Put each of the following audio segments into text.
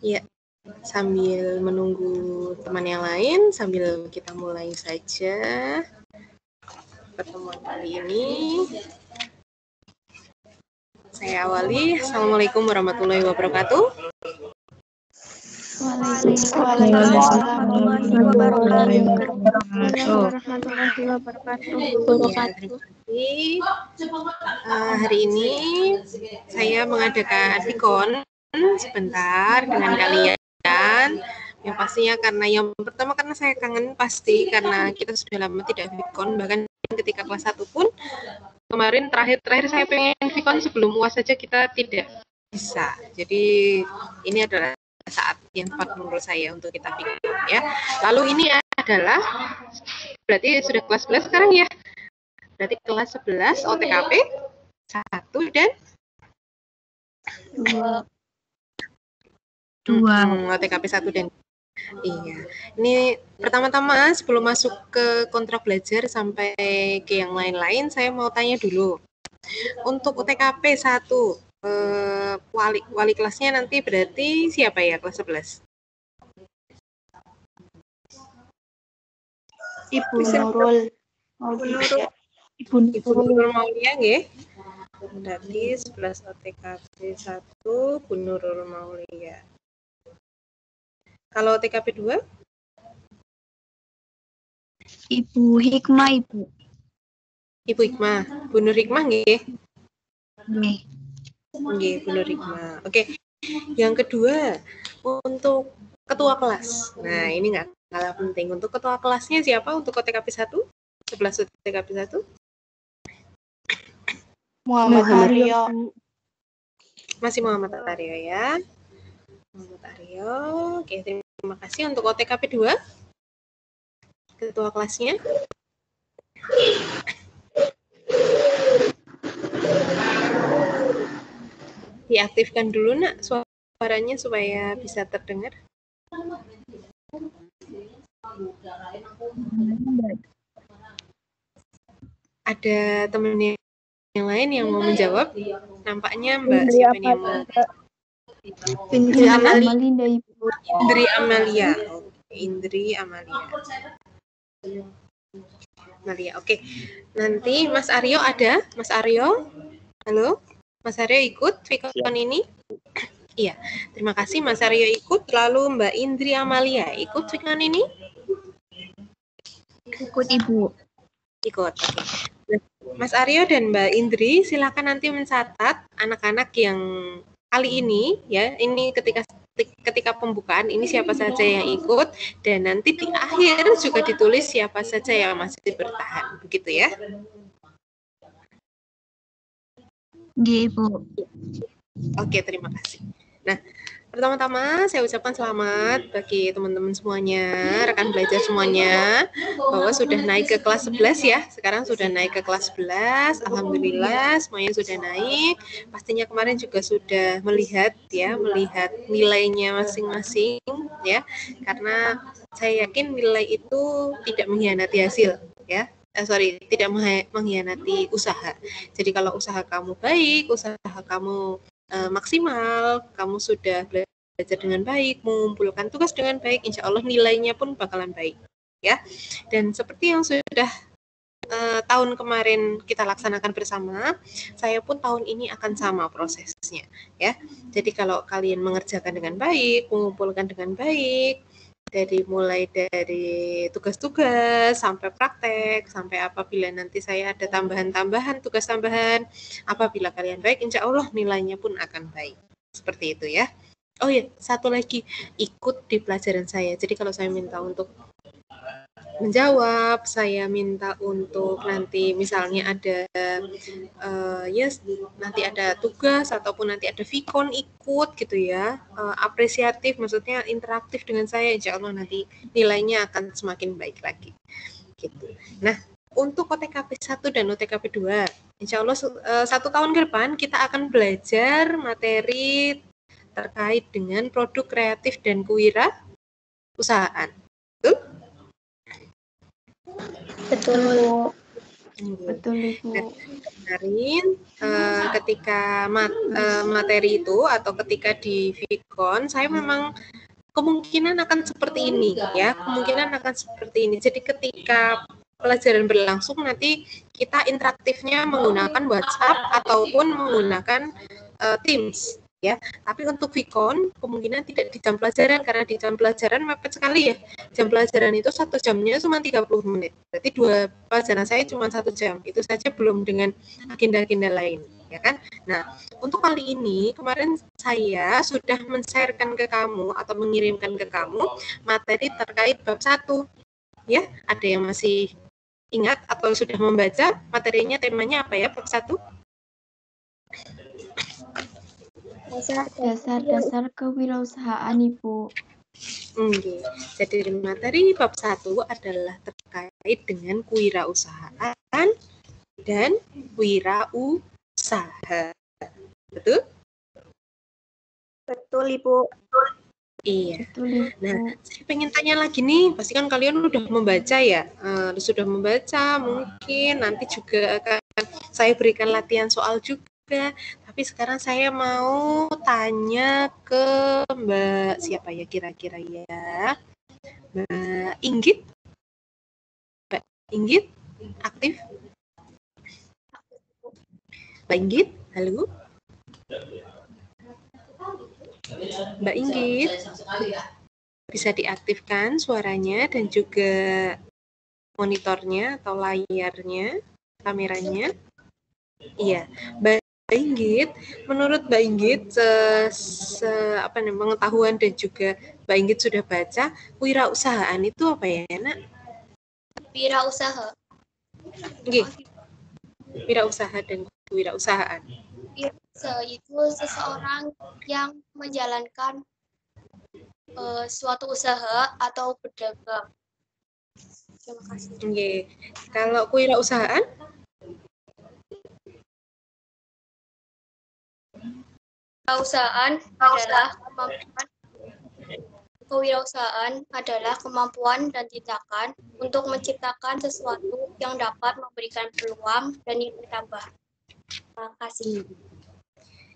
Ya, sambil menunggu teman yang lain, sambil kita mulai saja pertemuan kali ini. Saya awali. Assalamualaikum warahmatullahi wabarakatuh. Waalaikumsalam warahmatullahi wabarakatuh. Ya, terima kasih. Hari ini saya mengadakan Vicon sebentar dengan kalian. Yang pastinya karena yang pertama karena saya kangen pasti karena kita sudah lama tidak Vicon, bahkan ketika kelas 1 pun kemarin terakhir saya pengen Vicon sebelum UAS saja kita tidak bisa. Jadi ini adalah saat yang tepat menurut saya untuk kita Vicon ya. Lalu ini adalah berarti sudah kelas 11 sekarang ya. Berarti kelas 11 OTKP 1 dan 2. OTKP 1 dan iya. Ini pertama-tama sebelum masuk ke kontrak belajar sampai ke yang lain-lain, saya mau tanya dulu. Untuk UTKP 1, wali kelasnya nanti berarti siapa ya kelas 11? Ibu Nurul. Ibu Nurul Maulia nggih. Berarti 11 OTKP 1 Bu Nurul Maulia. Kalau OTKP 2? Ibu Hikmah, Ibu. Ibu Hikmah. Bu Nur Hikmah nggih? Nggih. Nggih, Bu Nur Hikmah. Oke. Yang kedua, untuk ketua kelas. Nah, ini nggak kalah penting. Untuk ketua kelasnya siapa untuk OTKP 1? 11 OTKP 1? Muhammad Aryo. Masih Muhammad Aryo ya. Muhammad Aryo. Oke, terima kasih. Untuk OTKP 2? Ketua kelasnya? Diaktifkan dulu nak suaranya supaya bisa terdengar. Ada teman yang lain yang mau menjawab? Nampaknya Mbak siapa nih yang mau? Indri Amalia. Indri Amalia. Indri Amalia. Oke. Nanti Mas Aryo ada? Mas Aryo? Halo? Mas Aryo ikut Vicon ini? Iya. Terima kasih Mas Aryo ikut. Lalu Mbak Indri Amalia ikut Vicon ini? Ikut Ibu. Ikut. Oke. Mas Aryo dan Mbak Indri silakan nanti mencatat anak-anak yang kali ini ya, ini ketika pembukaan ini siapa saja yang ikut dan nanti di akhir juga ditulis siapa saja yang masih bertahan, begitu ya? Nggih, Bu. Oke, terima kasih. Nah, pertama-tama saya ucapkan selamat bagi teman-teman semuanya, rekan belajar semuanya, bahwa sudah naik ke kelas 11 ya. Sekarang sudah naik ke kelas 11, alhamdulillah semuanya sudah naik. Pastinya kemarin juga sudah melihat nilainya masing-masing ya. Karena saya yakin nilai itu tidak mengkhianati hasil ya. Tidak mengkhianati usaha. Jadi kalau usaha kamu baik, usaha kamu maksimal, kamu sudah belajar dengan baik, mengumpulkan tugas dengan baik, insya Allah nilainya pun bakalan baik, ya. Dan seperti yang sudah tahun kemarin kita laksanakan bersama, saya pun tahun ini akan sama prosesnya, ya. Jadi kalau kalian mengerjakan dengan baik, mengumpulkan dengan baik, mulai dari tugas-tugas sampai praktek, sampai apabila nanti saya ada tambahan-tambahan, tugas tambahan, apabila kalian baik, insya Allah nilainya pun akan baik. Seperti itu ya. Oh ya, satu lagi, ikut di pelajaran saya. Jadi kalau saya minta untuk menjawab, saya minta untuk nanti misalnya ada nanti ada tugas ataupun nanti ada Vicon ikut gitu ya, apresiatif, maksudnya interaktif dengan saya, insya Allah nanti nilainya akan semakin baik lagi gitu. Nah, untuk OTKP 1 dan OTKP 2 insya Allah 1 tahun ke depan kita akan belajar materi terkait dengan produk kreatif dan kewirausahaan. Betul? Betul. Betul, Dan Ibu. kemarin ketika materi itu atau ketika di Vicon, saya memang kemungkinan akan seperti ini ya, kemungkinan akan seperti ini. Jadi ketika pelajaran berlangsung nanti kita interaktifnya menggunakan WhatsApp ataupun menggunakan Teams ya. Tapi untuk Vicon kemungkinan tidak di jam pelajaran karena di jam pelajaran mepet sekali ya. Jam pelajaran itu 1 jamnya cuma 30 menit. Berarti 2 pelajaran saya cuma 1 jam. Itu saja belum dengan agenda-agenda lain ya kan. Nah, untuk kali ini kemarin saya sudah men-sharekan ke kamu atau mengirimkan ke kamu materi terkait bab 1 ya. Ada yang masih ingat atau sudah membaca materinya, temanya apa ya bab 1? Dasar-dasar kewirausahaan, Ibu. Okay. Jadi materi bab 1 adalah terkait dengan kewirausahaan dan wirausaha. Betul? Betul, Ibu. Iya. Betul, Ibu. Nah, saya pengen tanya lagi nih, pasti kan kalian udah membaca ya, sudah membaca, mungkin nanti juga akan saya berikan latihan soal juga. Tapi sekarang saya mau tanya ke Mbak siapa ya kira-kira ya? Mbak Inggit? Mbak Inggit? Aktif? Mbak Inggit? Halo? Mbak Inggit? Bisa diaktifkan suaranya dan juga monitornya atau layarnya, kameranya. Iya, Mbak Inggit, menurut Mbak Inggit, pengetahuan dan juga Mbak Inggit sudah baca, wirausahaan itu apa ya, Nak? Wirausaha. Nggih. Wirausaha dan kewirausahaan. Wirausaha itu seseorang yang menjalankan suatu usaha atau berdagang. Terima kasih. Nggih. Kalau kewirausahaan? Kewirausahaan adalah kemampuan dan tindakan untuk menciptakan sesuatu yang dapat memberikan peluang dan nilai tambah. Terima kasih.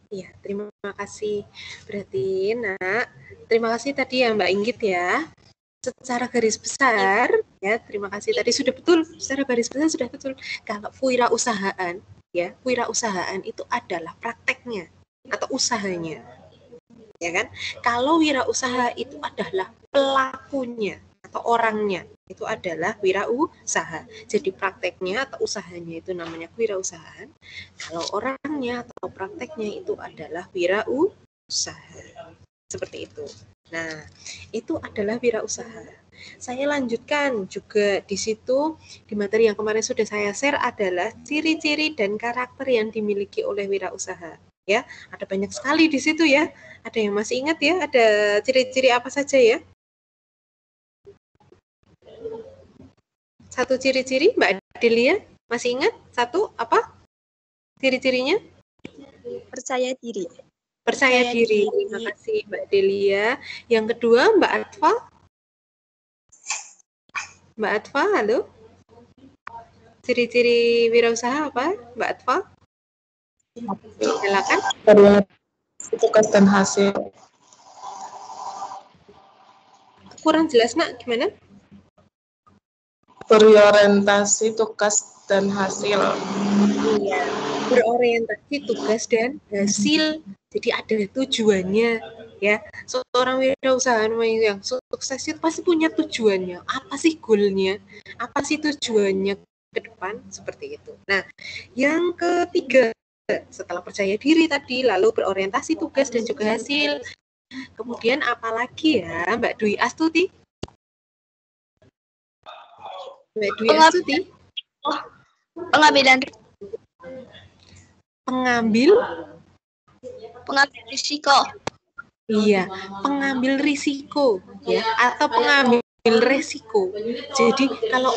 Iya, terima kasih. Berarti, Nak, terima kasih tadi ya Mbak Inggit ya. Secara garis besar, ya terima kasih tadi sudah betul. Secara garis besar sudah betul. Kalau wirausahaan, ya wirausahaan itu adalah prakteknya atau usahanya, ya kan? Kalau wirausaha itu adalah pelakunya atau orangnya, itu adalah wirausaha. Jadi prakteknya atau usahanya itu namanya wirausahaan. Kalau orangnya atau prakteknya itu adalah wirausaha. Seperti itu. Nah, itu adalah wirausaha. Saya lanjutkan juga di situ di materi yang kemarin sudah saya share adalah ciri-ciri dan karakter yang dimiliki oleh wirausaha. Ya, ada banyak sekali di situ ya. Ada yang masih ingat ya? Ada ciri-ciri apa saja ya? Satu ciri-ciri, Mbak Delia, masih ingat? Satu apa? Ciri-cirinya? Percaya diri. Percaya diri. Terima kasih Mbak Delia. Yang kedua, Mbak Atfa. Mbak Atfa, halo. Ciri-ciri wirausaha apa, Mbak Atfa? Silakan. Berorientasi tugas dan hasil. Kurang jelas, Nak. Gimana? Berorientasi tugas dan hasil. Iya, berorientasi tugas dan hasil. Jadi ada tujuannya, ya. Seorang wirausahaan yang sukses itu pasti punya tujuannya. Apa sih goalnya? Apa sih tujuannya ke depan? Seperti itu. Nah, yang ketiga, setelah percaya diri tadi, lalu berorientasi tugas dan juga hasil. Kemudian apalagi ya, Mbak Dwi Astuti? Mbak Dwi Astuti? Pengambil risiko. Iya, pengambil risiko ya atau pengambil resiko. Jadi kalau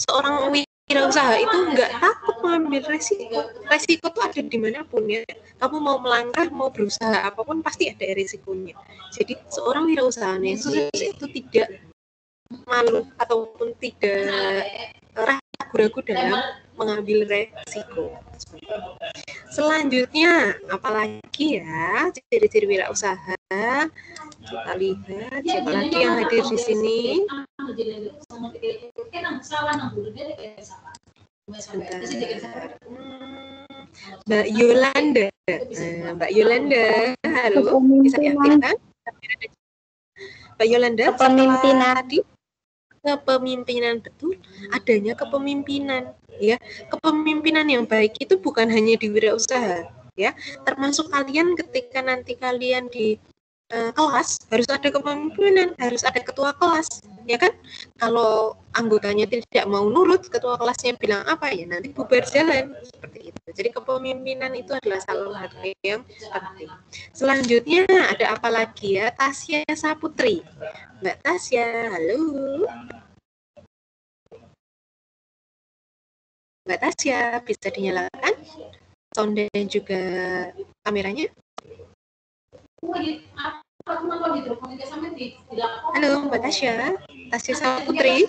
seorang wirausaha itu nggak takut mengambil resiko. Resiko itu ada dimanapun ya. Kamu mau melangkah, mau berusaha apapun pasti ada resikonya. Jadi seorang wirausaha yang sukses itu tidak malu ataupun tidak ragu-ragu dalam mengambil resiko. Selanjutnya, apalagi ya ciri-ciri wirausaha? Kita lihat siapa lagi yang hadir di sini. Sebentar. Mbak Yolanda. Mbak Yolanda, halo. Bisa diaktifkan? Mbak Yolanda, Kepemimpinan. tadi kepemimpinan, betul, adanya kepemimpinan ya. Kepemimpinan yang baik itu bukan hanya di wirausaha ya, termasuk kalian ketika nanti kalian di kelas harus ada kepemimpinan, harus ada ketua kelas ya kan. Kalau anggotanya tidak mau nurut, ketua kelasnya bilang apa ya, nanti bubar jalan seperti itu. Jadi kepemimpinan itu adalah salah satu yang penting. Selanjutnya ada apa lagi ya? Tasya Saputri. Mbak Tasya, halo. Mbak Tasya, bisa dinyalakan sound dan juga kameranya? Halo Mbak Tasya, Tasya Saputri.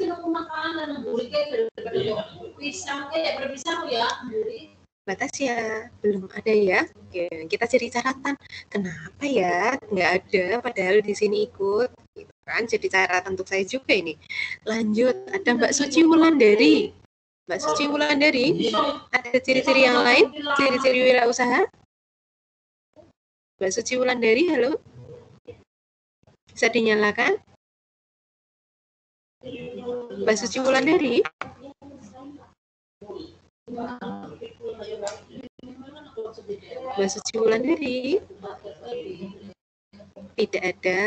Mbak Tasya, belum ada ya? Oke, kita cari catatan. Kenapa ya nggak ada padahal di sini ikut? Gitu kan, jadi catatan untuk saya juga ini. Lanjut, ada Mbak Suci Wulandari. Mbak Suci Wulandari, ada ciri-ciri yang lain? Ciri-ciri wirausaha? Mbak Suci Wulandari, halo? Bisa dinyalakan? Mbak Suci Wulandari? Mbak Suci Wulandari? Tidak ada,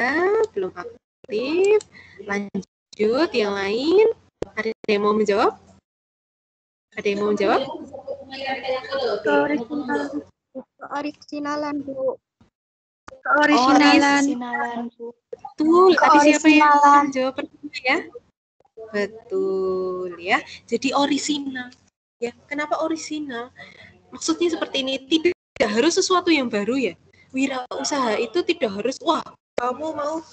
belum aktif. Lanjut, yang lain? Ada yang mau menjawab? Ada yang mau menjawab? Keoriginalan, Bu. Keoriginalan, Bu. Betul, tadi siapa yang menjawab pertama ya? Betul ya. Jadi orisinal. Ya, kenapa orisinal? Maksudnya seperti ini, tidak harus sesuatu yang baru ya. Wirausaha itu tidak harus, wah, kamu mau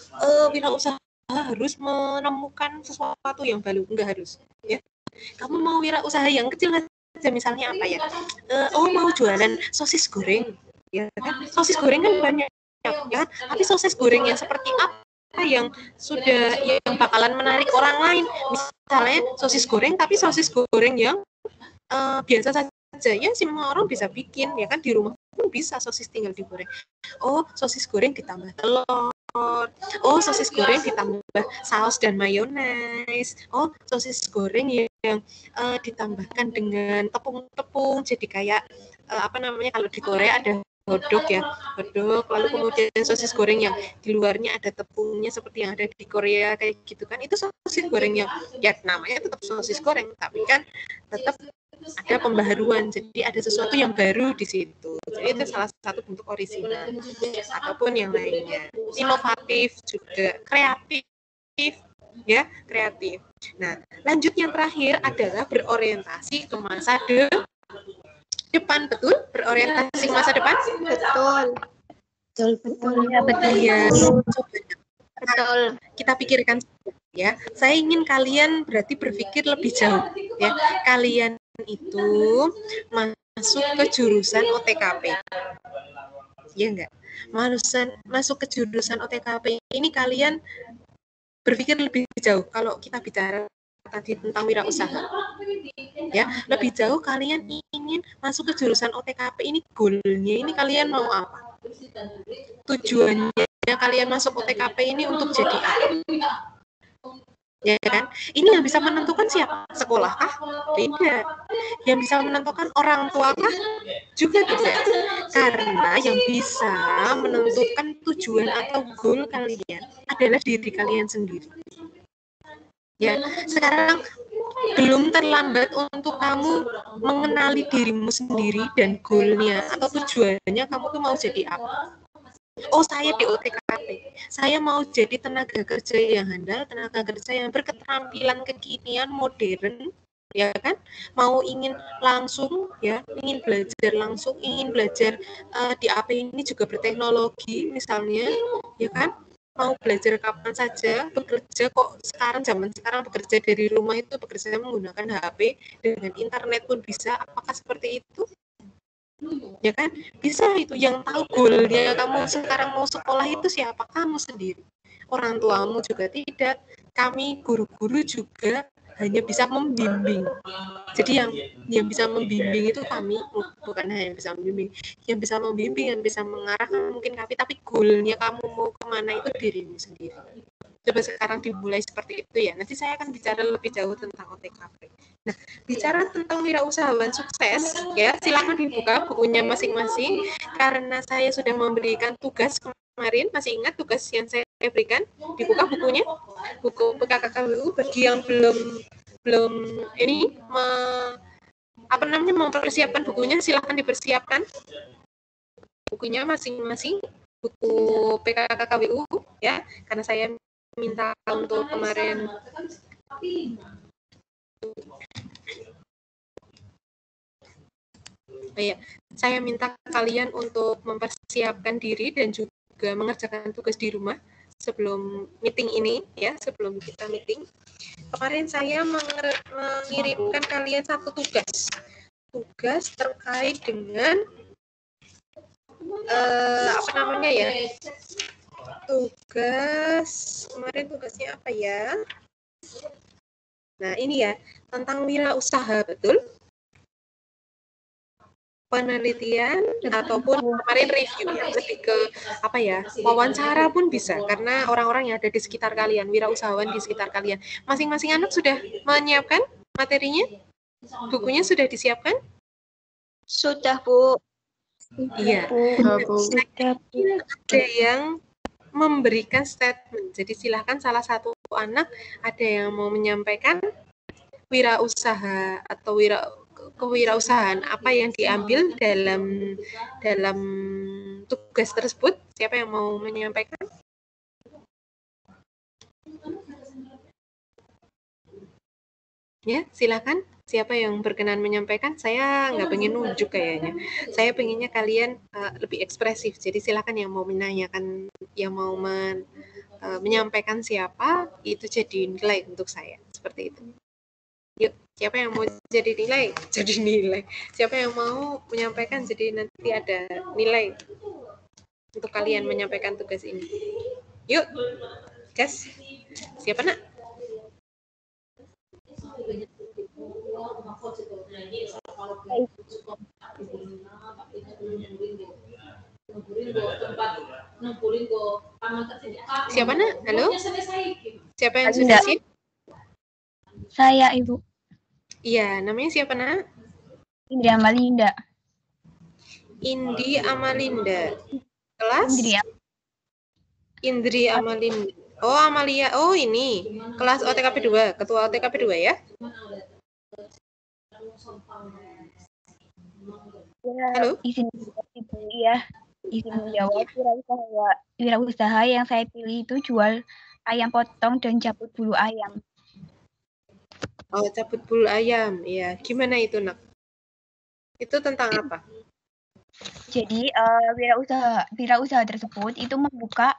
wirausaha harus menemukan sesuatu yang baru, enggak harus ya. Kamu mau wirausaha yang kecil aja, misalnya apa ya? Mau jualan sosis goreng, ya kan? Sosis goreng kan banyak ya, tapi sosis goreng yang seperti apa yang sudah yang bakalan menarik orang lain? Misalnya sosis goreng, tapi sosis goreng yang biasa saja ya, semua orang bisa bikin ya kan, di rumah pun bisa sosis tinggal digoreng. Oh, sosis goreng ditambah telur. Oh, sosis goreng ditambah saus dan mayones. Oh, sosis goreng yang ditambahkan dengan tepung-tepung, jadi kayak apa namanya, kalau di Korea ada hotdog ya, hotdog, lalu kemudian sosis goreng yang di luarnya ada tepungnya seperti yang ada di Korea kayak gitu kan. Itu sosis goreng yang ya namanya tetap sosis goreng, tapi kan tetap ada pembaharuan, jadi ada sesuatu yang baru di situ. Jadi itu salah satu bentuk orisinal ataupun yang lainnya. Inovatif juga, kreatif ya, kreatif. Nah, lanjut yang terakhir adalah berorientasi ke masa depan. Betul? Berorientasi ke masa depan? Betul. Betul. Ya, Betul. kita pikirkan ya. Saya ingin kalian berarti berpikir lebih jauh ya. Kalian itu masuk ke jurusan OTKP. Ya enggak? Masuk ke jurusan OTKP ini kalian berpikir lebih jauh. Kalau kita bicara tadi tentang wirausaha, ya lebih jauh, kalian ingin masuk ke jurusan OTKP ini, goalnya ini kalian mau apa? Tujuannya kalian masuk OTKP ini untuk jadi apa? Ya kan? Ini yang bisa menentukan siapa? Sekolah kah? Tidak. Yang bisa menentukan orang tua kah? Juga tidak. Karena yang bisa menentukan tujuan atau goal kalian adalah diri kalian sendiri. Ya, sekarang belum terlambat untuk kamu mengenali dirimu sendiri dan goalnya atau tujuannya kamu tuh mau jadi apa. Oh, saya di OTKP, saya mau jadi tenaga kerja yang handal, tenaga kerja yang berketerampilan kekinian, modern, ya kan? Mau ingin langsung, ya, ingin belajar langsung, ingin belajar di AP ini juga berteknologi, misalnya, ya kan? mau belajar kapan saja, bekerja kok zaman sekarang bekerja dari rumah itu bekerja menggunakan HP dengan internet pun bisa. Apakah seperti itu? Ya kan? Bisa itu. Yang tahu goalnya kamu sekarang mau sekolah itu siapa? Kamu sendiri. Orang tuamu juga tidak. Kami guru-guru juga hanya bisa membimbing. Jadi yang bisa membimbing itu kami, bukan hanya bisa membimbing, yang bisa membimbing, yang bisa mengarahkan mungkin kami, tapi goalnya kamu mau kemana itu dirimu sendiri. Coba sekarang dimulai seperti itu ya. Nanti saya akan bicara lebih jauh tentang OTKP. Nah, bicara tentang wirausahawan sukses, ya silakan dibuka bukunya masing-masing. Karena saya sudah memberikan tugas kemarin, masih ingat tugas yang saya berikan? Dibuka bukunya, buku PKKKWU bagi yang belum ini mempersiapkan bukunya, silahkan dipersiapkan bukunya masing-masing, buku PKKKWU ya, karena saya minta untuk kemarin saya minta kalian untuk mempersiapkan diri dan juga mengerjakan tugas di rumah sebelum meeting ini ya, sebelum kita meeting. Kemarin saya mengirimkan kalian satu tugas terkait dengan tugasnya apa ya? Nah, ini ya, tentang wirausaha, betul? Penelitian ataupun kemarin review ya, lebih ke wawancara pun bisa, karena orang-orang yang ada di sekitar kalian, wirausahawan di sekitar kalian. Masing-masing anak sudah menyiapkan materinya? Bukunya sudah disiapkan? Sudah, Bu. Iya. Sudah, Bu. Ada yang memberikan statement. Jadi silahkan salah satu anak ada yang mau menyampaikan wirausaha atau kewirausahaan apa yang diambil dalam tugas tersebut. Siapa yang mau menyampaikan? Ya, silakan. Siapa yang berkenan menyampaikan? Saya nggak pengen nunjuk kayaknya. Saya pengennya kalian lebih ekspresif. Jadi silakan yang mau menanyakan, yang mau menyampaikan siapa, itu jadi nilai untuk saya. Seperti itu. Yuk, siapa yang mau jadi nilai? Jadi nilai. Siapa yang mau menyampaikan, jadi nanti ada nilai untuk kalian menyampaikan tugas ini. Yuk, guys. Siapa nak? Siapa nak? Halo? Siapa yang sudah siap? Saya, Ibu. Iya, namanya siapa nak? Indri Amalinda. Indi Amalinda. Kelas? Indri Amalinda. Oh, Amalia. Oh, ini. Kelas OTKP 2. Ketua OTKP 2 ya? Halo? Izin Ibu ya. Izin menjawab, wirausaha yang saya pilih itu jual ayam potong dan cabut bulu ayam. Oh, cabut bulu ayam. Iya, gimana itu, Nak? Itu tentang apa? Jadi wirausaha tersebut itu membuka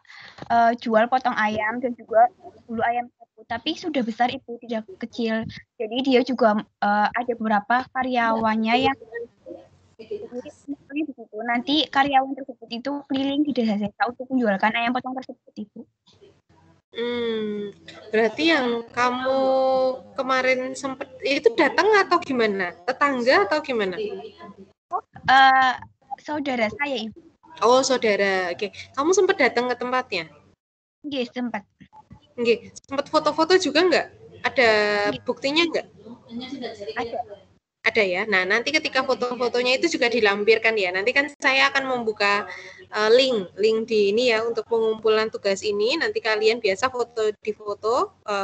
jual potong ayam dan juga bulu ayam cabut, tapi sudah besar itu, tidak kecil. Jadi dia juga ada beberapa karyawannya yang begitu. Nanti karyawan tersebut itu keliling di desa-desa untuk menjualkan ayam potong tersebut, Ibu. Berarti yang kamu kemarin sempat itu datang atau gimana? Tetangga atau gimana? Saudara saya, Ibu. Oh, saudara. Oke. Kamu sempat datang ke tempatnya? Nggih, sempat. Nggih. Sempat foto-foto juga nggak? Ada buktinya nggak? Ada ya. Nah, nanti ketika foto-fotonya itu juga dilampirkan ya. Nanti kan saya akan membuka link di ini ya untuk pengumpulan tugas ini. Nanti kalian biasa foto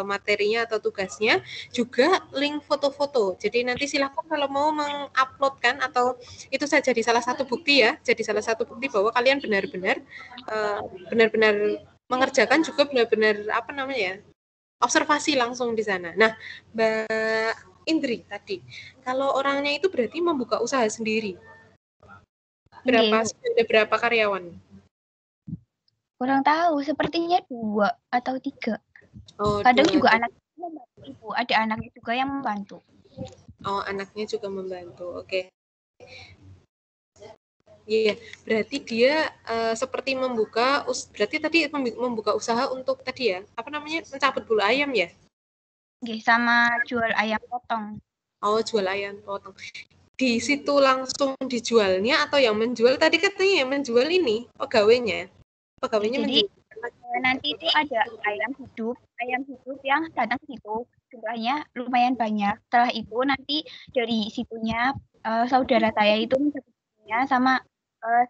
materinya atau tugasnya, juga link foto-foto. Jadi nanti silakan kalau mau menguploadkan, atau itu saya jadi salah satu bukti ya. Jadi salah satu bukti bahwa kalian benar-benar mengerjakan, juga benar-benar observasi langsung di sana. Nah, Mbak Indri tadi, kalau orangnya itu berarti membuka usaha sendiri. Ada berapa karyawan? Kurang tahu, sepertinya 2 atau 3. Oh, Kadang 2 juga atau anaknya membantu ibu, ada anaknya juga yang membantu. oh, anaknya juga membantu. Oke. Iya, berarti dia seperti berarti tadi membuka usaha untuk tadi ya, apa namanya, mencabut bulu ayam ya? Nggih, sama jual ayam potong. Oh, jual ayam potong. Di situ langsung dijualnya atau yang menjual tadi katanya yang menjual ini pegawainya? Pegawainya Jadi menjual. nanti itu ada ayam hidup yang datang ke situ, jumlahnya lumayan banyak. Setelah itu nanti dari situnya saudara saya itu menjadinya sama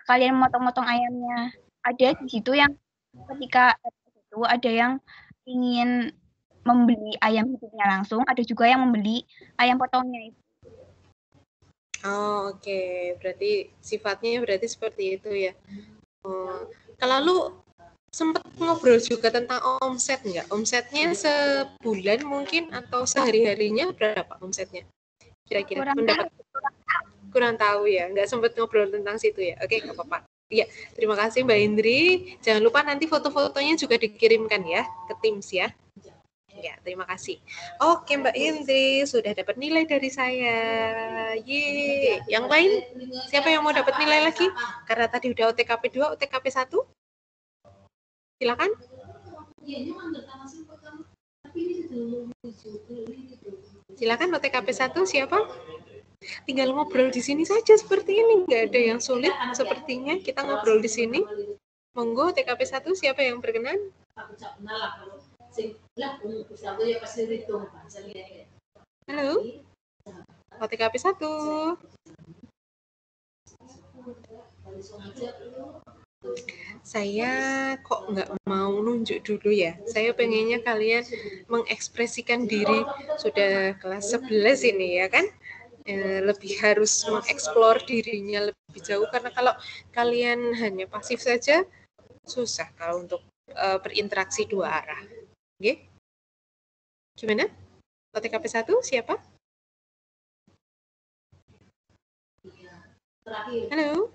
sekalian motong-motong ayamnya. Ada di situ yang ketika itu ada yang ingin membeli ayam hidupnya langsung, ada juga yang membeli ayam potongnya itu. Oh, oke. Berarti sifatnya berarti seperti itu ya. Oh, kalau lu sempat ngobrol juga tentang omset nggak? Omsetnya sebulan mungkin atau sehari-harinya berapa omsetnya? Kira-kira kurang tahu ya, nggak sempat ngobrol tentang situ ya. Oke, nggak apa-apa. Iya, terima kasih Mbak Indri. Jangan lupa nanti foto-fotonya juga dikirimkan ya ke Teams ya. Ya, terima kasih. Oke Mbak Indri, sudah dapat nilai dari saya. Ye, yang lain siapa yang mau dapat nilai lagi? Karena tadi udah OTKP 2, OTKP 1. Silakan. Silakan OTKP 1 siapa? Tinggal ngobrol di sini saja seperti ini, nggak ada yang sulit sepertinya. Kita ngobrol di sini. Monggo TKP 1 siapa yang berkenan? Halo. OTKP 1. Saya kok nggak mau nunjuk dulu ya. Saya pengennya kalian mengekspresikan diri sudah kelas 11 ini ya kan. Lebih harus mengeksplor dirinya lebih jauh karena kalau kalian hanya pasif saja susah kalau untuk berinteraksi dua arah. Oke? Gimana? OTKP 1 siapa? Halo?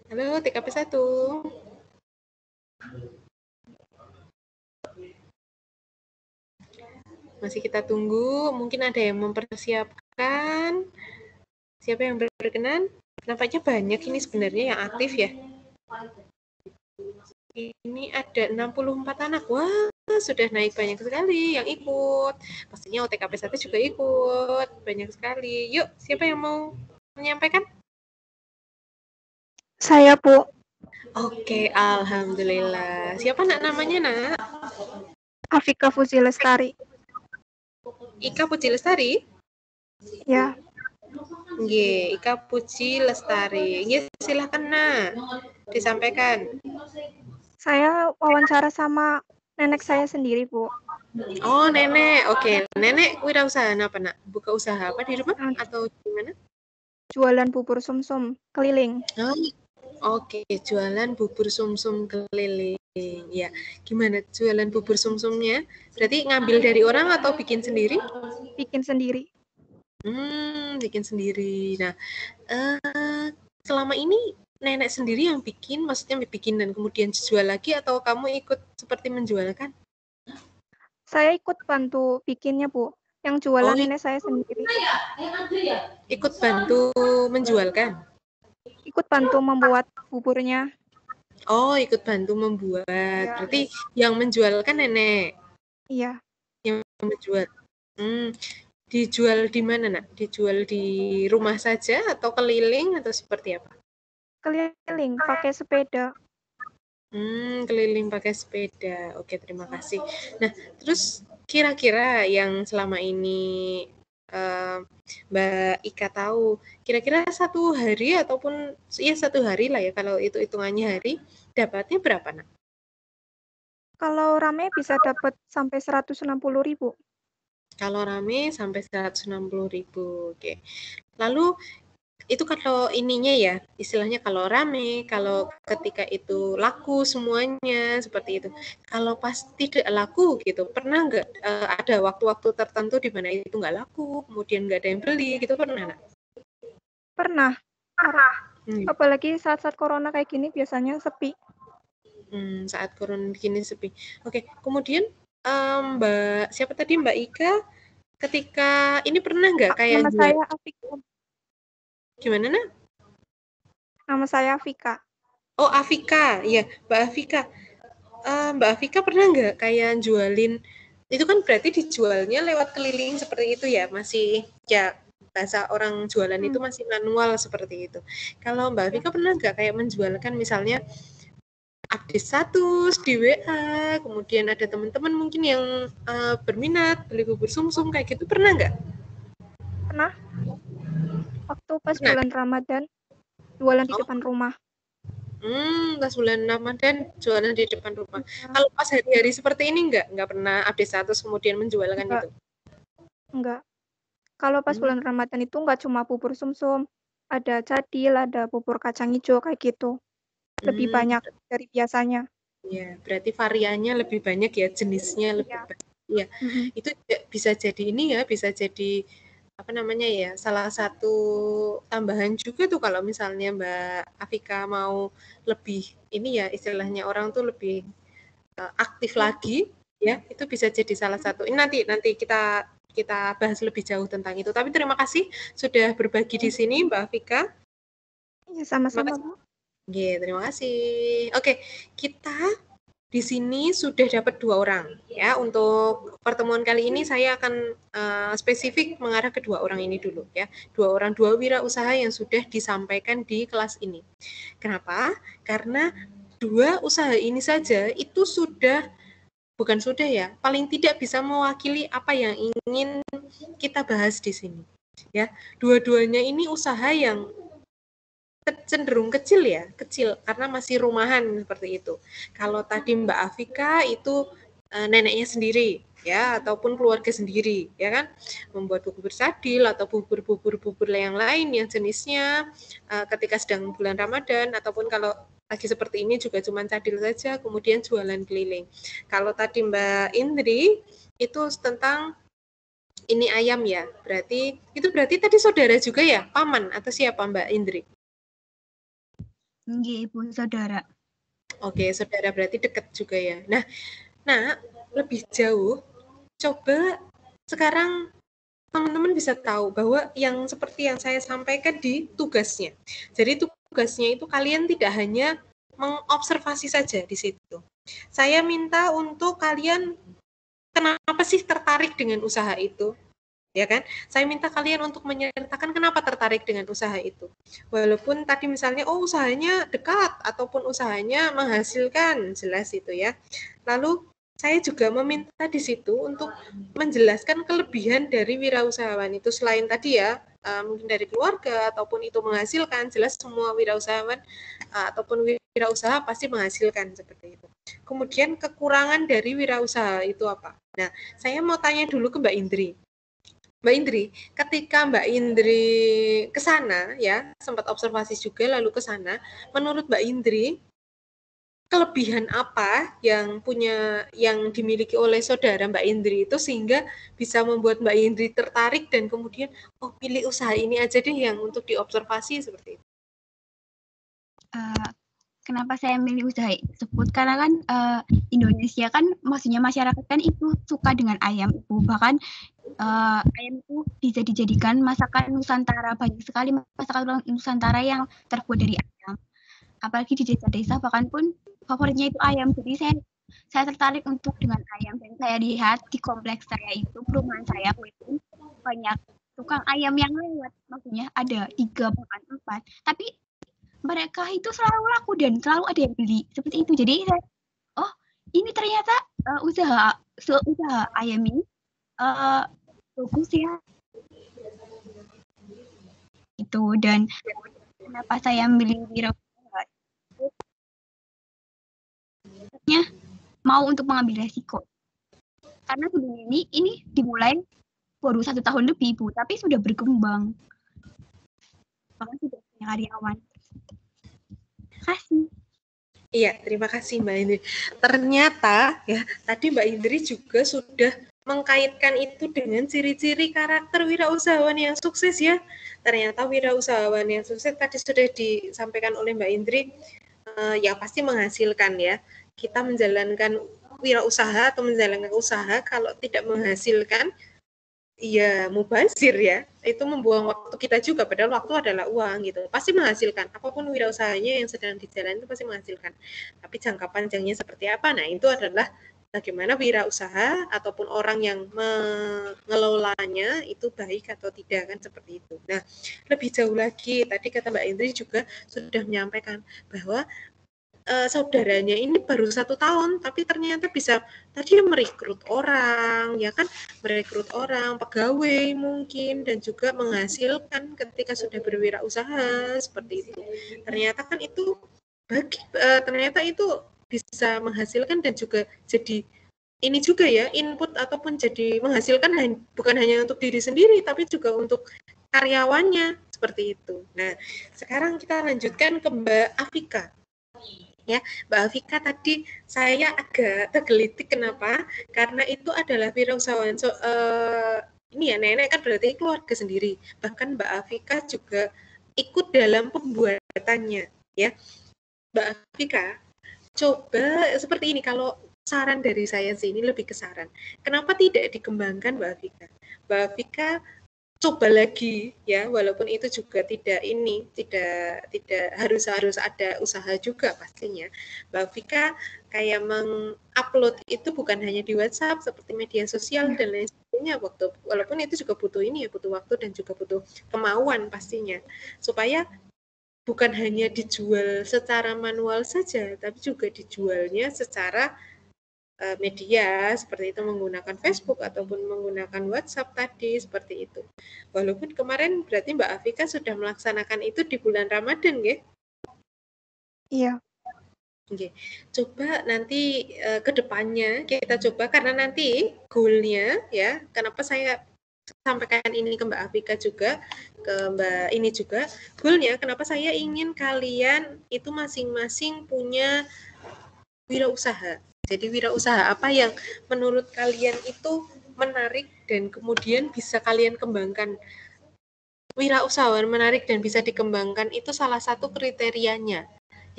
Halo, TKP 1. Masih kita tunggu, mungkin ada yang mempersiapkan. Siapa yang berkenan? Nampaknya banyak ini sebenarnya yang aktif ya. Ini ada 64 anak. Wah, sudah naik banyak sekali yang ikut. Pastinya OTKP 1 juga ikut. Banyak sekali. Yuk, siapa yang mau menyampaikan? Saya, Bu. Oke, alhamdulillah. Siapa nak namanya, Nak? Afika Fuzi Lestari. Ika Puji Lestari? Ya. Nggih, Ika Puji Lestari. Nggih, silakan, Nak. Disampaikan. Saya wawancara sama nenek saya sendiri, Bu. Oh, nenek. Oke, nenek wirausaha apa, Nak? Buka usaha apa di rumah atau gimana? Jualan bubur sumsum keliling. Oh, oke, jualan bubur sumsum keliling. Ya, gimana jualan bubur sumsumnya? Berarti ngambil dari orang atau bikin sendiri? Bikin sendiri. Bikin sendiri. Nah, selama ini nenek sendiri yang bikin, maksudnya bikin dan kemudian dijual lagi atau kamu ikut seperti menjualkan? Saya ikut bantu bikinnya, Bu. Yang jualan nenek saya sendiri. Ikut bantu menjualkan? Ikut bantu membuat buburnya. Oh, ikut bantu membuat. Ya. Berarti yang menjualkan nenek? Iya. Yang menjual. Dijual di mana, Nak? Dijual di rumah saja atau keliling atau seperti apa? Keliling, pakai sepeda. Keliling pakai sepeda. Oke, terima kasih. Nah, terus kira-kira yang selama ini Mbak Ika tahu, kira-kira 1 hari ataupun ya 1 hari lah ya, kalau itu hitungannya hari, dapatnya berapa, Nak? Kalau rame bisa dapat sampai 160.000. Kalau rame sampai 160.000. Oke. Lalu itu kalau ininya ya, istilahnya kalau rame, kalau ketika itu laku semuanya seperti itu. Kalau pas tidak laku gitu, pernah nggak ada waktu-waktu tertentu di mana itu nggak laku, kemudian nggak ada yang beli gitu, pernah nggak? Pernah. Apalagi saat-saat corona kayak gini biasanya sepi. Saat corona gini sepi. Oke, kemudian Mbak siapa tadi, Mbak Ika, ketika ini pernah nggak kayak Nama jual saya Afika. gimana nah? Nama saya Afika. Oh, Afika, iya Mbak Afika. Mbak Afika pernah nggak kayak jualin, itu kan berarti dijualnya lewat keliling seperti itu ya, masih ya bahasa orang jualan itu masih manual seperti itu. Kalau Mbak Afika pernah nggak kayak menjualkan misalnya update status di WA, kemudian ada teman-teman mungkin yang berminat beli bubur sumsum kayak gitu, pernah nggak? Pernah waktu pas Pernah. bulan Ramadan jualan di Oh. depan rumah. Pas bulan Ramadan jualan di depan rumah. Kalau pas hari-hari seperti ini nggak pernah update status kemudian menjualkan Enggak. itu? Enggak. Kalau pas bulan Ramadan itu enggak cuma bubur sumsum, ada cadil, ada bubur kacang hijau kayak gitu. Lebih banyak dari biasanya. Ya, berarti variannya lebih banyak ya, jenisnya lebih banyak. Ya, itu bisa jadi ini ya, bisa jadi apa namanya ya, salah satu tambahan juga tuh kalau misalnya Mbak Afika mau lebih ini ya, istilahnya orang tuh lebih aktif lagi ya, itu bisa jadi salah satu. Ini nanti kita bahas lebih jauh tentang itu. Tapi terima kasih sudah berbagi di sini Mbak Afika. Iya, sama-sama, Bu. Oke, terima kasih. Oke, kita di sini sudah dapat 2 orang ya. Untuk pertemuan kali ini saya akan spesifik mengarah ke 2 orang ini dulu ya. 2 wirausaha yang sudah disampaikan di kelas ini. Kenapa? Karena 2 usaha ini saja itu paling tidak bisa mewakili apa yang ingin kita bahas di sini. Ya, dua-duanya ini usaha yang cenderung kecil karena masih rumahan seperti itu. Kalau tadi Mbak Afika itu neneknya sendiri ya, ataupun keluarga sendiri ya kan, membuat bubur sadil atau bubur yang lain yang jenisnya ketika sedang bulan Ramadan, ataupun kalau lagi seperti ini juga cuma cadil saja kemudian jualan keliling. Kalau tadi Mbak Indri itu tentang ini ayam ya, berarti tadi saudara juga ya, paman atau siapa Mbak Indri? Nggih, Ibu, saudara. Oke, saudara berarti dekat juga ya. Nah, lebih jauh, coba sekarang teman-teman bisa tahu bahwa yang seperti yang saya sampaikan di tugasnya. Jadi tugasnya itu kalian tidak hanya mengobservasi saja di situ. Saya minta untuk kalian kenapa sih tertarik dengan usaha itu? Ya kan? Saya minta kalian untuk menyertakan kenapa tertarik dengan usaha itu. Walaupun tadi misalnya, usahanya dekat ataupun usahanya menghasilkan, jelas itu ya. Lalu saya juga meminta di situ untuk menjelaskan kelebihan dari wirausahawan itu selain tadi ya, mungkin dari keluarga ataupun itu menghasilkan, jelas semua wirausahawan ataupun wirausaha pasti menghasilkan seperti itu. Kemudian kekurangan dari wirausaha itu apa? Nah, saya mau tanya dulu ke Mbak Indri. Mbak Indri, ketika Mbak Indri ke sana ya, sempat observasi juga lalu ke sana, menurut Mbak Indri kelebihan apa yang dimiliki oleh saudara Mbak Indri itu sehingga bisa membuat Mbak Indri tertarik dan kemudian pilih usaha ini aja deh yang untuk diobservasi seperti itu. Kenapa saya milih usaha tersebut? Karena kan Indonesia kan, maksudnya masyarakat kan itu suka dengan ayam, Ibu. Bahkan ayam itu bisa dijadikan masakan Nusantara. Banyak sekali masakan Nusantara yang terbuat dari ayam. Apalagi di desa-desa bahkan pun favoritnya itu ayam. Jadi saya tertarik untuk dengan ayam. Dan saya lihat di kompleks saya itu, perumahan saya itu banyak tukang ayam yang lewat. Maksudnya ada 3 bahkan 4. Tapi mereka itu selalu laku dan selalu ada yang beli seperti itu. Jadi ini ternyata usaha ayam ini bagus ya. Itu, dan kenapa saya milih wirausaha? Mau untuk mengambil resiko. Karena sebelum ini dimulai baru 1 tahun lebih, Bu, tapi sudah berkembang. Bahkan sudah punya karyawan. Kasih. Iya, terima kasih Mbak Indri. Ternyata ya, tadi Mbak Indri juga sudah mengkaitkan itu dengan ciri-ciri karakter wirausahawan yang sukses ya. Ternyata wirausahawan yang sukses tadi sudah disampaikan oleh Mbak Indri, ya pasti menghasilkan ya. Kita menjalankan wirausaha atau menjalankan usaha kalau tidak menghasilkan, ya mubazir ya, itu membuang waktu kita juga, padahal waktu adalah uang gitu. Pasti menghasilkan, apapun wirausahanya yang sedang dijalani itu pasti menghasilkan. Tapi jangka panjangnya seperti apa? Nah, itu adalah bagaimana wirausaha ataupun orang yang mengelolanya itu baik atau tidak, kan seperti itu. Nah, lebih jauh lagi, tadi kata Mbak Indri juga sudah menyampaikan bahwa saudaranya ini baru 1 tahun, tapi ternyata bisa tadi merekrut orang, ya kan, merekrut orang, pegawai mungkin, dan juga menghasilkan ketika sudah berwirausaha seperti itu. Ternyata kan itu ternyata itu bisa menghasilkan dan juga jadi ini juga ya, input ataupun jadi menghasilkan bukan hanya untuk diri sendiri, tapi juga untuk karyawannya seperti itu. Nah, sekarang kita lanjutkan ke Mbak Afika. Ya, Mbak Afika tadi saya agak tergelitik, kenapa? Karena itu adalah wirausahawan. Ini ya, nenek kan berarti keluarga sendiri. Bahkan Mbak Afika juga ikut dalam pembuatannya, ya. Mbak Afika, coba seperti ini, kalau saran dari saya sih, ini lebih ke saran. Kenapa tidak dikembangkan Mbak Afika? Mbak Afika coba lagi ya, walaupun itu juga tidak harus ada usaha juga pastinya. Mbak Vika kayak mengupload itu bukan hanya di WhatsApp seperti media sosial dan lain sebagainya, walaupun itu juga butuh butuh waktu dan juga butuh kemauan pastinya, supaya bukan hanya dijual secara manual saja, tapi juga dijualnya secara media seperti itu, menggunakan Facebook ataupun menggunakan WhatsApp tadi seperti itu. Walaupun kemarin berarti Mbak Afika sudah melaksanakan itu di bulan Ramadan, ya? Iya. Oke. Coba nanti ke depannya kita coba, karena nanti goal-nya ya, kenapa saya sampaikan ini ke Mbak Afika juga, ke Mbak ini juga, goal-nya kenapa saya ingin kalian itu masing-masing punya wirausaha. Jadi wirausaha apa yang menurut kalian itu menarik dan kemudian bisa kalian kembangkan. Wirausahawan menarik dan bisa dikembangkan itu salah satu kriterianya.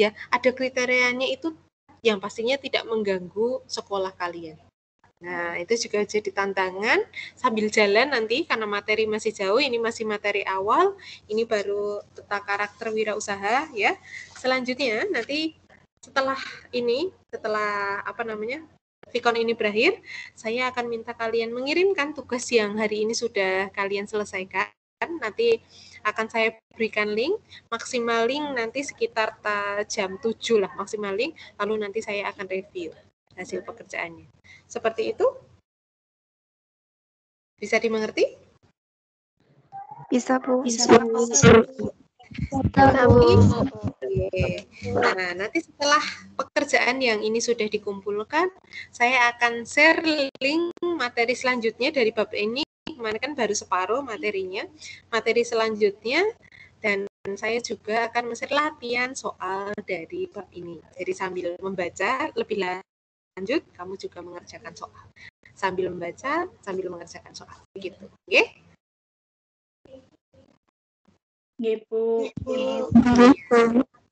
Ya, ada kriterianya itu yang pastinya tidak mengganggu sekolah kalian. Nah, itu juga jadi tantangan sambil jalan nanti, karena materi masih jauh, ini masih materi awal, ini baru tentang karakter wirausaha ya. Selanjutnya nanti setelah Vicon ini berakhir, saya akan minta kalian mengirimkan tugas yang hari ini sudah kalian selesaikan. Nanti akan saya berikan link, maksimal link nanti sekitar jam 7 lah maksimal link, lalu nanti saya akan review hasil pekerjaannya. Seperti itu? Bisa dimengerti? Bisa, Bu. Bisa. Nah, nanti setelah pekerjaan yang ini sudah dikumpulkan, saya akan share link materi selanjutnya dari bab ini. Kemarin kan baru separuh materinya. Materi selanjutnya, dan saya juga akan share latihan soal dari bab ini. Jadi sambil membaca lebih lanjut, kamu juga mengerjakan soal. Sambil membaca, sambil mengerjakan soal. Gitu. Oke?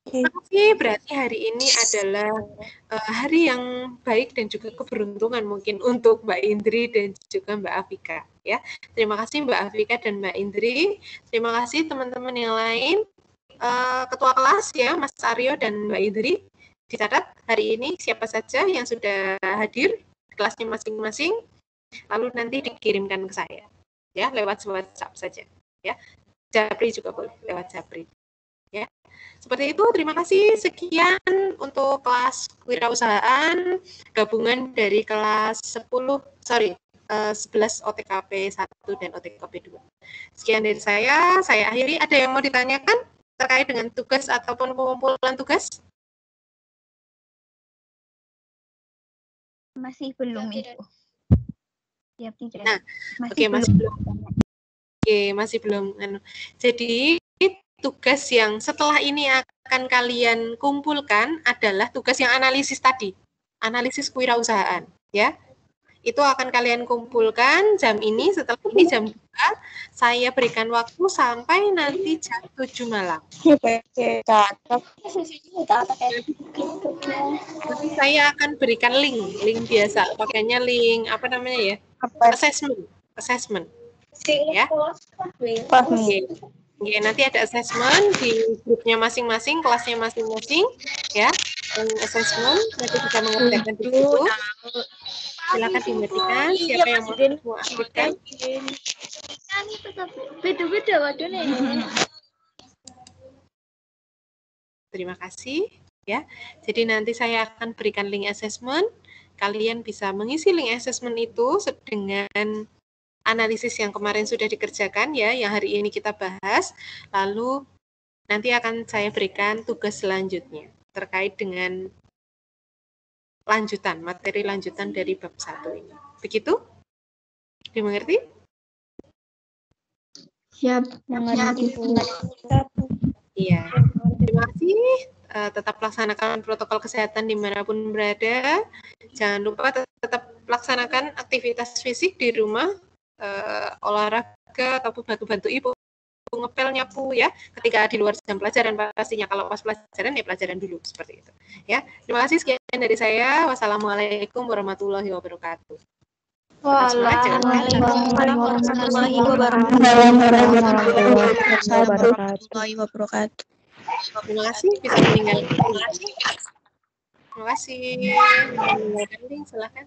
Oke, berarti hari ini adalah hari yang baik dan juga keberuntungan mungkin untuk Mbak Indri dan juga Mbak Afika ya. Terima kasih Mbak Afika dan Mbak Indri. Terima kasih teman-teman yang lain. Ketua kelas ya, Mas Aryo dan Mbak Indri. Dicatat hari ini siapa saja yang sudah hadir di kelasnya masing-masing. Lalu nanti dikirimkan ke saya ya, lewat WhatsApp saja ya. Japri juga boleh lewat Japri. Ya. Seperti itu, terima kasih. Sekian untuk kelas kewirausahaan gabungan dari kelas 11 OTKP 1 dan OTKP 2. Sekian dari saya akhiri. Ada yang mau ditanyakan terkait dengan tugas ataupun pengumpulan tugas? Masih belum, Ibu. Ya, tidak. Nah, masih belum. Masih belum. Jadi tugas yang setelah ini akan kalian kumpulkan adalah tugas yang analisis tadi, analisis kewirausahaan, ya. Itu akan kalian kumpulkan jam ini, setelah ini jam 2, saya berikan waktu sampai nanti jam 7 malam. Nanti saya akan berikan link biasa, pakainya link apa namanya ya? Assessment. Ya. Oke, nanti ada assessment di grupnya masing-masing, kelasnya masing-masing, ya. Assessment nanti bisa mengerjakan di situ. Silakan dimatikan. Siapa yang mau aktifkan? Beda-beda wadone. Terima kasih. Ya, jadi nanti saya akan berikan link assessment. Kalian bisa mengisi link assessment itu dengan analisis yang kemarin sudah dikerjakan ya, yang hari ini kita bahas. Lalu nanti akan saya berikan tugas selanjutnya terkait dengan lanjutan, materi lanjutan dari bab 1 ini. Begitu? Dimengerti? Siap, mengerti. Iya. Terima kasih. Tetap laksanakan protokol kesehatan dimanapun berada. Jangan lupa tetap laksanakan aktivitas fisik di rumah, olahraga atau bantu ibu ngepel nyapu ya. Ketika di luar jam pelajaran pastinya, kalau pas pelajaran ya pelajaran dulu seperti itu. Ya. Terima kasih, sekian dari saya. Wassalamualaikum warahmatullahi wabarakatuh. Waalaikumsalam warahmatullahi wabarakatuh. Terima kasih, bisa meninggalkan. Terima kasih. Meninggalkan link, silakan.